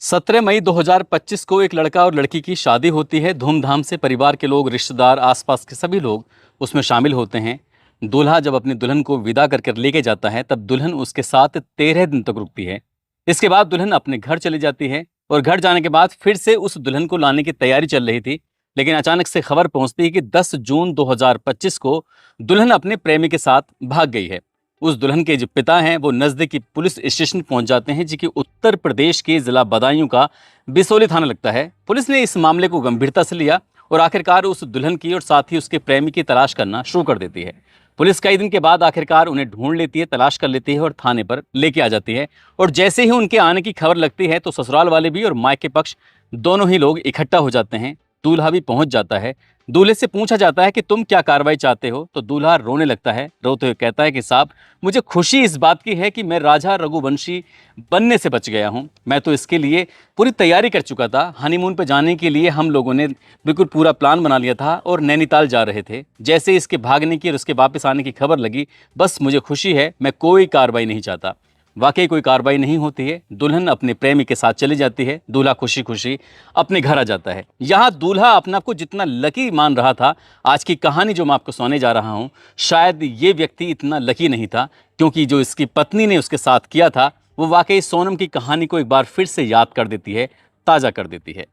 17 मई 2025 को एक लड़का और लड़की की शादी होती है। धूमधाम से परिवार के लोग, रिश्तेदार, आसपास के सभी लोग उसमें शामिल होते हैं। दूल्हा जब अपनी दुल्हन को विदा कर कर लेके जाता है, तब दुल्हन उसके साथ 13 दिन तक रुकती है। इसके बाद दुल्हन अपने घर चली जाती है और घर जाने के बाद फिर से उस दुल्हन को लाने की तैयारी चल रही थी। लेकिन अचानक से खबर पहुंचती है कि 10 जून 2025 को दुल्हन अपने प्रेमी के साथ भाग गई है। उस दुल्हन के जो पिता हैं वो नज़दीकी पुलिस स्टेशन पहुंच जाते हैं, जो कि उत्तर प्रदेश के जिला बदायूं का बिसोली थाना लगता है। पुलिस ने इस मामले को गंभीरता से लिया और आखिरकार उस दुल्हन की और साथ ही उसके प्रेमी की तलाश करना शुरू कर देती है। पुलिस कई दिन के बाद आखिरकार उन्हें ढूंढ लेती है, तलाश कर लेती है और थाने पर लेके आ जाती है। और जैसे ही उनके आने की खबर लगती है तो ससुराल वाले भी और मायके पक्ष दोनों ही लोग इकट्ठा हो जाते हैं। दूल्हा भी पहुंच जाता है। दूल्हे से पूछा जाता है कि तुम क्या कार्रवाई चाहते हो, तो दूल्हा रोने लगता है। रोते हुए कहता है कि साहब, मुझे खुशी इस बात की है कि मैं राजा रघुवंशी बनने से बच गया हूं। मैं तो इसके लिए पूरी तैयारी कर चुका था। हनीमून पे जाने के लिए हम लोगों ने बिल्कुल पूरा प्लान बना लिया था और नैनीताल जा रहे थे। जैसे इसके भागने की और उसके वापस आने की खबर लगी, बस मुझे खुशी है, मैं कोई कार्रवाई नहीं चाहता। वाकई कोई कार्रवाई नहीं होती है। दुल्हन अपने प्रेमी के साथ चली जाती है। दूल्हा खुशी खुशी अपने घर आ जाता है। यहाँ दूल्हा अपने आप को जितना लकी मान रहा था, आज की कहानी जो मैं आपको सुनाने जा रहा हूँ, शायद ये व्यक्ति इतना लकी नहीं था, क्योंकि जो इसकी पत्नी ने उसके साथ किया था वो वाकई सोनम की कहानी को एक बार फिर से याद कर देती है, ताज़ा कर देती है।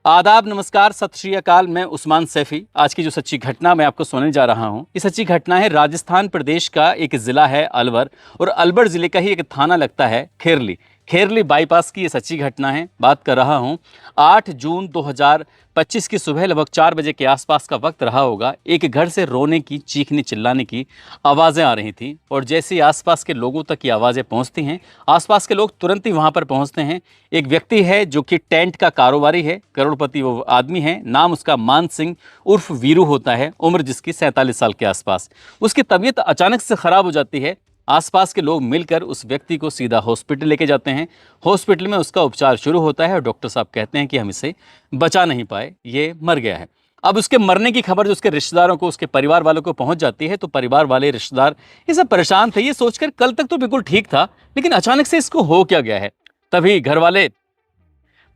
आदाब, नमस्कार, सत श्री अकाल। मैं उस्मान सैफी। आज की जो सच्ची घटना मैं आपको सुनाने जा रहा हूँ, ये सच्ची घटना है राजस्थान प्रदेश का एक ज़िला है अलवर, और अलवर ज़िले का ही एक थाना लगता है खेरली। खेरली बाईपास की ये सच्ची घटना है। बात कर रहा हूँ 8 जून 2025 की सुबह लगभग 4 बजे के आसपास का वक्त रहा होगा। एक घर से रोने की, चीखने चिल्लाने की आवाज़ें आ रही थीं, और जैसे ही आसपास के लोगों तक ये आवाज़ें पहुँचती हैं, आसपास के लोग तुरंत ही वहाँ पर पहुँचते हैं। एक व्यक्ति है जो कि टेंट का कारोबारी है, करोड़पति वो आदमी है। नाम उसका मान सिंह उर्फ वीरू होता है, उम्र जिसकी 47 साल के आसपास। उसकी तबीयत अचानक से ख़राब हो जाती है। आसपास के लोग मिलकर उस व्यक्ति को सीधा हॉस्पिटल लेके जाते हैं। हॉस्पिटल में उसका उपचार शुरू होता है और डॉक्टर साहब कहते हैं कि हम इसे बचा नहीं पाए, ये मर गया है। अब उसके मरने की खबर जो उसके रिश्तेदारों को, उसके परिवार वालों को पहुंच जाती है, तो परिवार वाले, रिश्तेदार ये सब परेशान थे। ये सोचकर कल तक तो बिल्कुल ठीक था, लेकिन अचानक से इसको हो क्या गया है। तभी घर वाले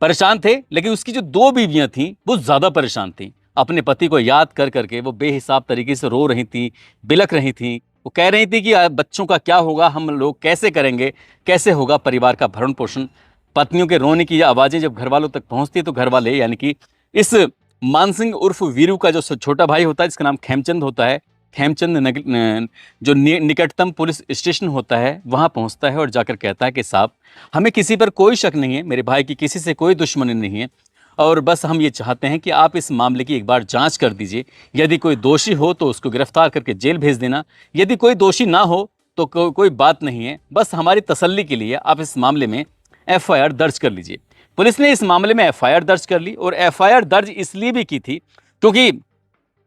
परेशान थे, लेकिन उसकी जो 2 बीवियां थीं वो ज़्यादा परेशान थीं। अपने पति को याद कर करके वो बेहिसाब तरीके से रो रही थीं, बिलख रही थीं। वो कह रही थी कि बच्चों का क्या होगा, हम लोग कैसे करेंगे, कैसे होगा परिवार का भरण पोषण। पत्नियों के रोने की आवाज़ें जब घर वालों तक पहुंचती तो घर वाले, यानी कि इस मानसिंह उर्फ वीरू का जो छोटा भाई होता है, जिसका नाम खेमचंद होता है, खेमचंद जो निकटतम पुलिस स्टेशन होता है वहाँ पहुँचता है और जाकर कहता है कि साहब, हमें किसी पर कोई शक नहीं है, मेरे भाई की किसी से कोई दुश्मनी नहीं है, और बस हम ये चाहते हैं कि आप इस मामले की एक बार जांच कर दीजिए। यदि कोई दोषी हो तो उसको गिरफ्तार करके जेल भेज देना, यदि कोई दोषी ना हो तो कोई बात नहीं है, बस हमारी तसल्ली के लिए आप इस मामले में एफआईआर दर्ज कर लीजिए। पुलिस ने इस मामले में एफआईआर दर्ज कर ली, और एफआईआर दर्ज इसलिए भी की थी क्योंकि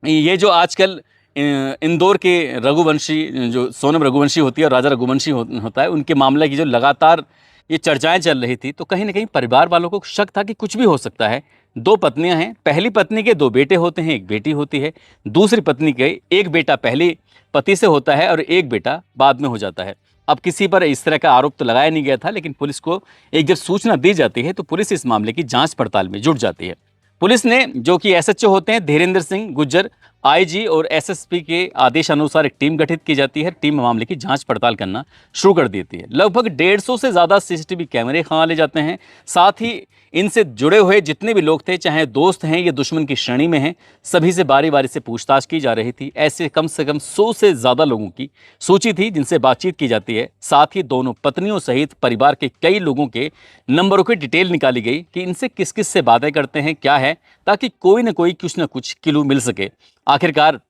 ये जो आजकल इंदौर के रघुवंशी, जो सोनम रघुवंशी होती है और राजा रघुवंशी होता है, उनके मामले की जो लगातार ये चर्चाएं चल रही थी, तो कहीं ना कहीं परिवार वालों को शक था कि कुछ भी हो सकता है। 2 पत्नियां हैं, पहली पत्नी के 2 बेटे होते हैं, एक बेटी होती है। दूसरी पत्नी के एक बेटा पहले पति से होता है और एक बेटा बाद में हो जाता है। अब किसी पर इस तरह का आरोप तो लगाया नहीं गया था, लेकिन पुलिस को एक जब सूचना दी जाती है तो पुलिस इस मामले की जांच पड़ताल में जुट जाती है। पुलिस ने, जो कि एसएचओ होते हैं धीरेन्द्र सिंह गुज्जर, आईजी और एसएसपी के आदेश अनुसार एक टीम गठित की जाती है। टीम मामले की जांच पड़ताल करना शुरू कर देती है। लगभग 150 से ज़्यादा सीसीटीवी कैमरे खंगाले जाते हैं। साथ ही इनसे जुड़े हुए जितने भी लोग थे, चाहे दोस्त हैं या दुश्मन की श्रेणी में हैं, सभी से बारी बारी से पूछताछ की जा रही थी। ऐसे कम से कम 100 से ज़्यादा लोगों की सूची थी जिनसे बातचीत की जाती है। साथ ही दोनों पत्नियों सहित परिवार के कई लोगों के नंबरों की डिटेल निकाली गई कि इनसे किस किस से बातें करते हैं, क्या है, ताकि कोई ना कोई कुछ ना कुछ क्लू मिल सके। आखिरकार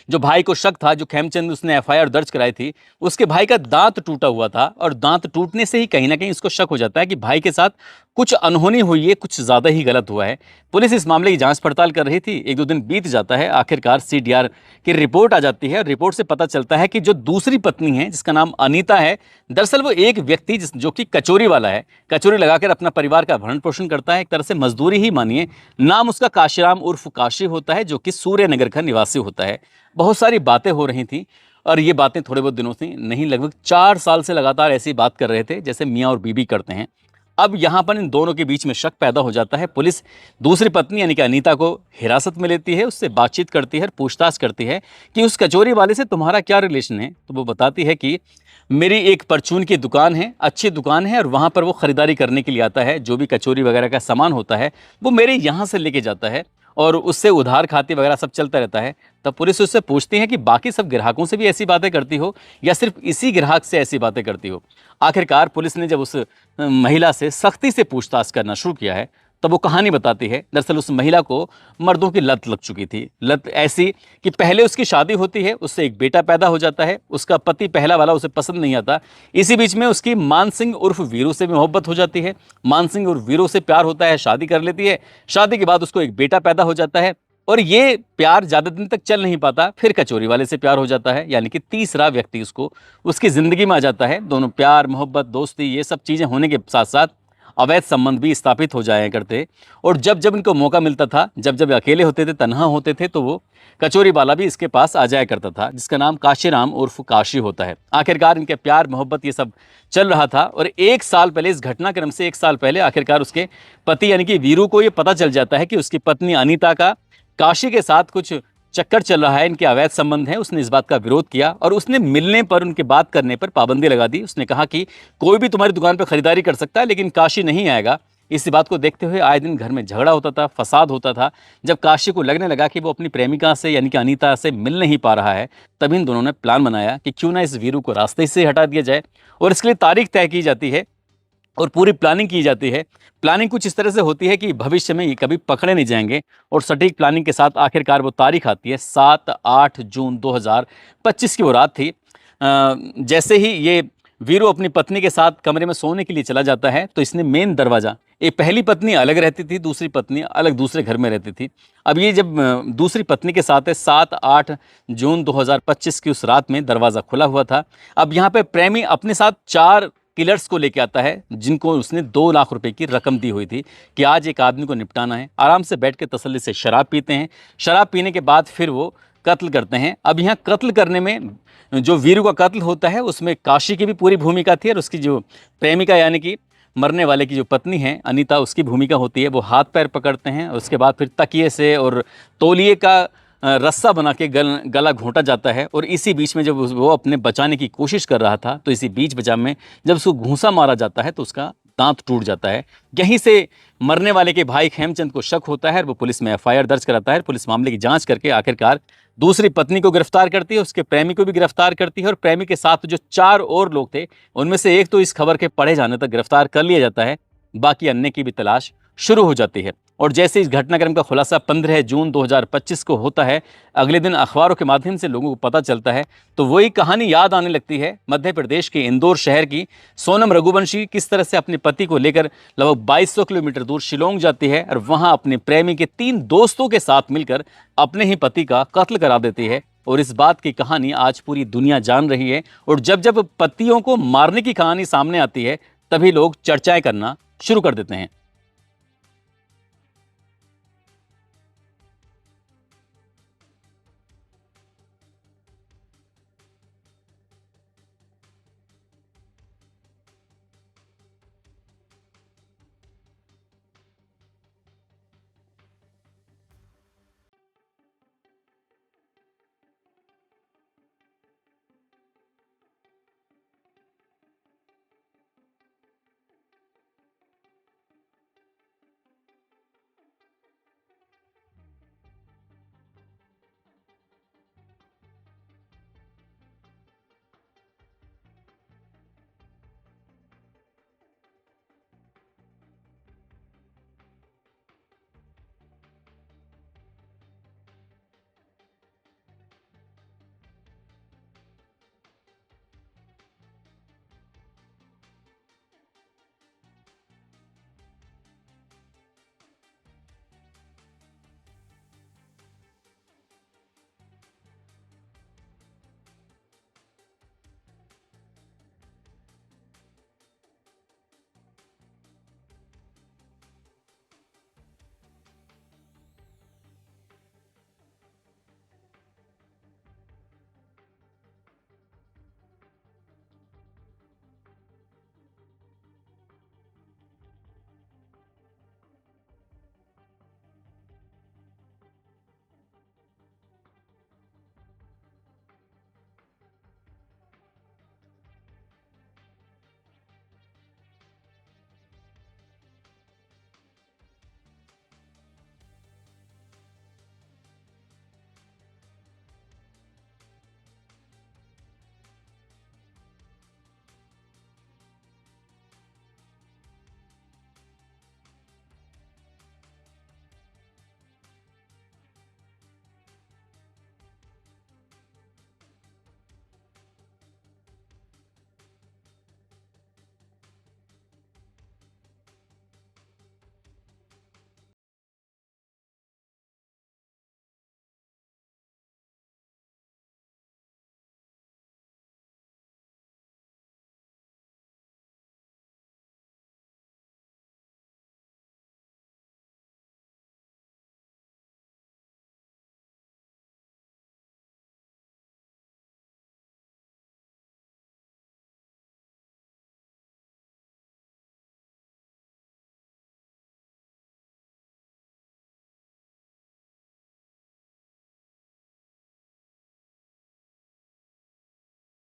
जो भाई को शक था, जो खेमचंद उसने एफआईआर दर्ज कराई थी, उसके भाई का दांत टूटा हुआ था, और दांत टूटने से ही कहीं ना कहीं उसको शक हो जाता है कि भाई के साथ कुछ अनहोनी हुई है, कुछ ज़्यादा ही गलत हुआ है। पुलिस इस मामले की जांच पड़ताल कर रही थी। 1-2 दिन बीत जाता है, आखिरकार सीडीआर की रिपोर्ट आ जाती है, और रिपोर्ट से पता चलता है कि जो दूसरी पत्नी है, जिसका नाम अनीता है, दरअसल वो एक व्यक्ति जो कि कचोरी वाला है, कचोरी लगाकर अपना परिवार का भरण पोषण करता है, एक तरह से मजदूरी ही मानिए। नाम उसका काशीराम उर्फ काशी होता है, जो कि सूर्यनगर का निवासी होता है। बहुत सारी बातें हो रही थी, और ये बातें थोड़े बहुत दिनों से नहीं, लगभग 4 साल से लगातार ऐसी बात कर रहे थे जैसे मियाँ और बीबी करते हैं। अब यहाँ पर इन दोनों के बीच में शक पैदा हो जाता है। पुलिस दूसरी पत्नी यानी कि अनीता को हिरासत में लेती है, उससे बातचीत करती है, पूछताछ करती है कि उस कचौरी वाले से तुम्हारा क्या रिलेशन है। तो वो बताती है कि मेरी एक परचून की दुकान है, अच्छी दुकान है, और वहाँ पर वो ख़रीदारी करने के लिए आता है। जो भी कचौरी वगैरह का सामान होता है वो मेरे यहाँ से लेके जाता है और उससे उधार खाते वगैरह सब चलता रहता है। तब पुलिस उससे पूछती है कि बाकी सब ग्राहकों से भी ऐसी बातें करती हो या सिर्फ इसी ग्राहक से ऐसी बातें करती हो। आखिरकार पुलिस ने जब उस महिला से सख्ती से पूछताछ करना शुरू किया है तब वो कहानी बताती है। दरअसल उस महिला को मर्दों की लत लग चुकी थी। लत ऐसी कि पहले उसकी शादी होती है, उससे एक बेटा पैदा हो जाता है, उसका पति पहला वाला उसे पसंद नहीं आता। इसी बीच में उसकी मान सिंह उर्फ वीरू से भी मोहब्बत हो जाती है, मान सिंह उर्फ वीरू से प्यार होता है, शादी कर लेती है। शादी के बाद उसको एक बेटा पैदा हो जाता है और ये प्यार ज़्यादा दिन तक चल नहीं पाता, फिर कचौरी वाले से प्यार हो जाता है, यानी कि तीसरा व्यक्ति उसको उसकी ज़िंदगी में आ जाता है। दोनों प्यार मोहब्बत दोस्ती ये सब चीज़ें होने के साथ साथ अवैध संबंध भी स्थापित हो जाया करते। और जब जब इनको मौका मिलता था, जब जब अकेले होते थे, तन्हा होते थे, तो वो कचौरी वाला भी इसके पास आ जाया करता था, जिसका नाम काशीराम उर्फ काशी होता है। आखिरकार इनके प्यार मोहब्बत ये सब चल रहा था और एक साल पहले, इस घटनाक्रम से एक साल पहले, आखिरकार उसके पति यानी कि वीरू को ये पता चल जाता है कि उसकी पत्नी अनीता का काशी के साथ कुछ चक्कर चल रहा है, इनके अवैध संबंध हैं। उसने इस बात का विरोध किया और उसने मिलने पर, उनके बात करने पर पाबंदी लगा दी। उसने कहा कि कोई भी तुम्हारी दुकान पर खरीदारी कर सकता है लेकिन काशी नहीं आएगा। इस बात को देखते हुए आए दिन घर में झगड़ा होता था, फसाद होता था। जब काशी को लगने लगा कि वो अपनी प्रेमिका से यानी कि अनीता से मिल नहीं पा रहा है, तभी इन दोनों ने प्लान बनाया कि क्यों ना इस वीरू को रास्ते से हटा दिया जाए। और इसके लिए तारीख तय की जाती है और पूरी प्लानिंग की जाती है। प्लानिंग कुछ इस तरह से होती है कि भविष्य में ये कभी पकड़े नहीं जाएंगे और सटीक प्लानिंग के साथ आखिरकार वो तारीख आती है। 7-8 जून 2025 की वो रात थी। जैसे ही ये वीरू अपनी पत्नी के साथ कमरे में सोने के लिए चला जाता है तो इसने मेन दरवाज़ा, एक पहली पत्नी अलग रहती थी, दूसरी पत्नी अलग दूसरे घर में रहती थी। अब ये जब दूसरी पत्नी के साथ है, 7-8 जून 2025 की उस रात में दरवाज़ा खुला हुआ था। अब यहाँ पे प्रेमी अपने साथ 4 किलर्स को लेके आता है जिनको उसने 2 लाख रुपए की रकम दी हुई थी कि आज एक आदमी को निपटाना है। आराम से बैठ के तसल्ली से शराब पीते हैं। शराब पीने के बाद फिर वो कत्ल करते हैं। अब यहाँ कत्ल करने में जो वीरू का कत्ल होता है उसमें काशी की भी पूरी भूमिका थी और उसकी जो प्रेमिका यानी कि मरने वाले की जो पत्नी है अनीता, उसकी भूमिका होती है। वो हाथ पैर पकड़ते हैं, उसके बाद फिर तकिए से और तौलिए का रस्सा बना के गला घोंटा जाता है। और इसी बीच में जब वो अपने बचाने की कोशिश कर रहा था तो इसी बीच बचा में जब उसको घूंसा मारा जाता है तो उसका दांत टूट जाता है। यहीं से मरने वाले के भाई खेमचंद को शक होता है और वो पुलिस में एफआईआर दर्ज कराता है। पुलिस मामले की जांच करके आखिरकार दूसरी पत्नी को गिरफ्तार करती है, उसके प्रेमी को भी गिरफ्तार करती है और प्रेमी के साथ जो 4 और लोग थे उनमें से एक तो इस खबर के पढ़े जाने तक गिरफ्तार कर लिया जाता है। बाकी अन्य की भी तलाश शुरू हो जाती है। और जैसे इस घटनाक्रम का खुलासा 15 जून 2025 को होता है, अगले दिन अखबारों के माध्यम से लोगों को पता चलता है तो वही कहानी याद आने लगती है मध्य प्रदेश के इंदौर शहर की। सोनम रघुवंशी किस तरह से अपने पति को लेकर लगभग 2200 किलोमीटर दूर शिलोंग जाती है और वहां अपने प्रेमी के 3 दोस्तों के साथ मिलकर अपने ही पति का कत्ल करा देती है। और इस बात की कहानी आज पूरी दुनिया जान रही है। और जब जब पतियों को मारने की कहानी सामने आती है तभी लोग चर्चाएं करना शुरू कर देते हैं।